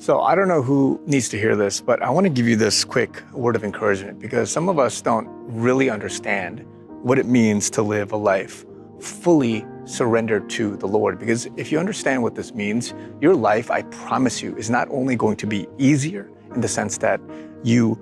So I don't know who needs to hear this, but I want to give you this quick word of encouragement because some of us don't really understand what it means to live a life fully surrendered to the Lord. Because if you understand what this means, your life, I promise you, is not only going to be easier in the sense that you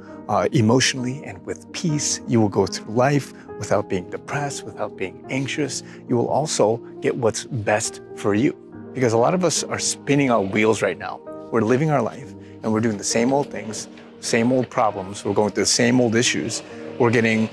emotionally and with peace, you will go through life without being depressed, without being anxious. You will also get what's best for you. Because a lot of us are spinning our wheels right now. We're living our life and we're doing the same old things, same old problems. We're going through the same old issues. We're getting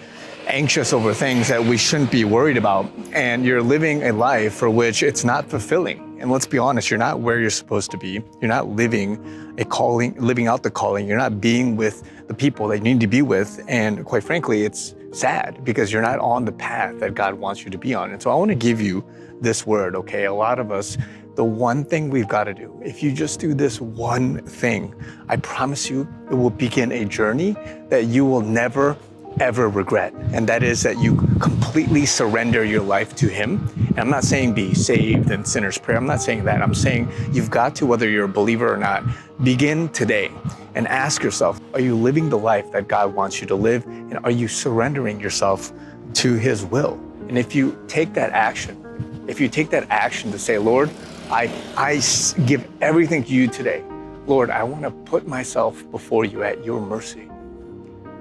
anxious over things that we shouldn't be worried about. And you're living a life for which it's not fulfilling. And let's be honest, you're not where you're supposed to be. You're not living a calling, living out the calling. You're not being with the people that you need to be with. And quite frankly, it's sad because you're not on the path that God wants you to be on. And so I want to give you this word, okay? A lot of us, the one thing we've got to do, if you just do this one thing, I promise you it will begin a journey that you will never, ever regret. And that is that you completely surrender your life to Him. And I'm not saying be saved and sinner's prayer. I'm not saying that. I'm saying you've got to, whether you're a believer or not, begin today and ask yourself, are you living the life that God wants you to live? And are you surrendering yourself to His will? And if you take that action, to say, Lord, I give everything to you today. Lord, I want to put myself before you at your mercy.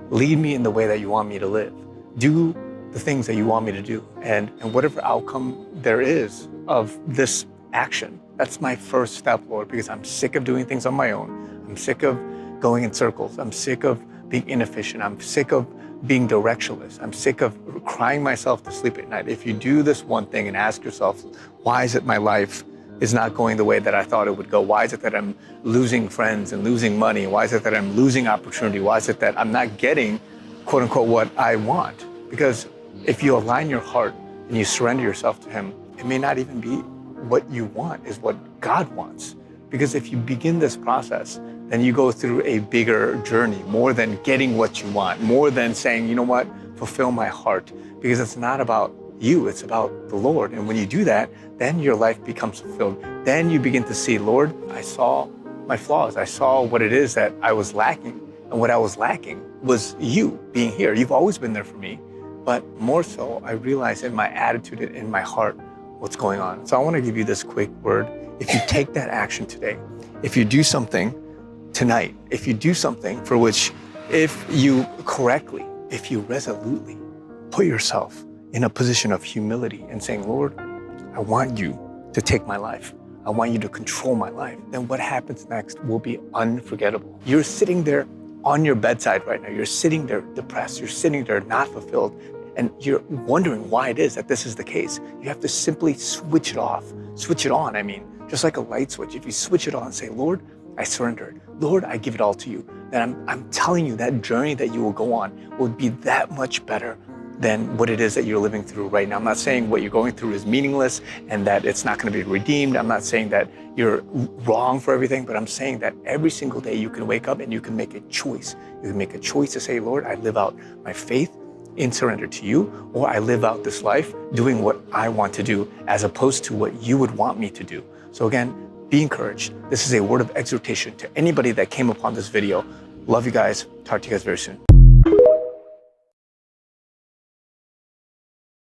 Lead me in the way that you want me to live. Do the things that you want me to do. And whatever outcome there is of this action, that's my first step, Lord, because I'm sick of doing things on my own. I'm sick of going in circles. I'm sick of being inefficient. I'm sick of being directionless. I'm sick of crying myself to sleep at night. If you do this one thing and ask yourself, why is it my life is not going the way that I thought it would go? Why is it that I'm losing friends and losing money? Why is it that I'm losing opportunity? Why is it that I'm not getting, quote unquote, what I want? Because if you align your heart and you surrender yourself to Him, it may not even be what you want, is what God wants. Because if you begin this process, then you go through a bigger journey, more than getting what you want, more than saying, you know what, fulfill my heart. Because it's not about you, it's about the Lord. And when you do that, then your life becomes fulfilled. Then you begin to see, Lord, I saw my flaws. I saw what it is that I was lacking. And what I was lacking was you being here. You've always been there for me. But more so, I realized in my attitude, in my heart, what's going on. So I want to give you this quick word. If you take that action today, if you do something tonight, if you do something for which, if you correctly, if you resolutely put yourself in a position of humility and saying, Lord, I want you to take my life. I want you to control my life. Then what happens next will be unforgettable. You're sitting there on your bedside right now. You're sitting there depressed. You're sitting there not fulfilled. And you're wondering why it is that this is the case. You have to simply switch it off, switch it on. I mean, just like a light switch. If you switch it on and say, Lord, I surrender it. Lord, I give it all to you. Then I'm telling you that journey that you will go on will be that much better than what it is that you're living through right now. I'm not saying what you're going through is meaningless and that it's not going to be redeemed. I'm not saying that you're wrong for everything, but I'm saying that every single day you can wake up and you can make a choice. You can make a choice to say, Lord, I live out my faith in surrender to you, or I live out this life doing what I want to do as opposed to what you would want me to do. So again, be encouraged. This is a word of exhortation to anybody that came upon this video. Love you guys. Talk to you guys very soon.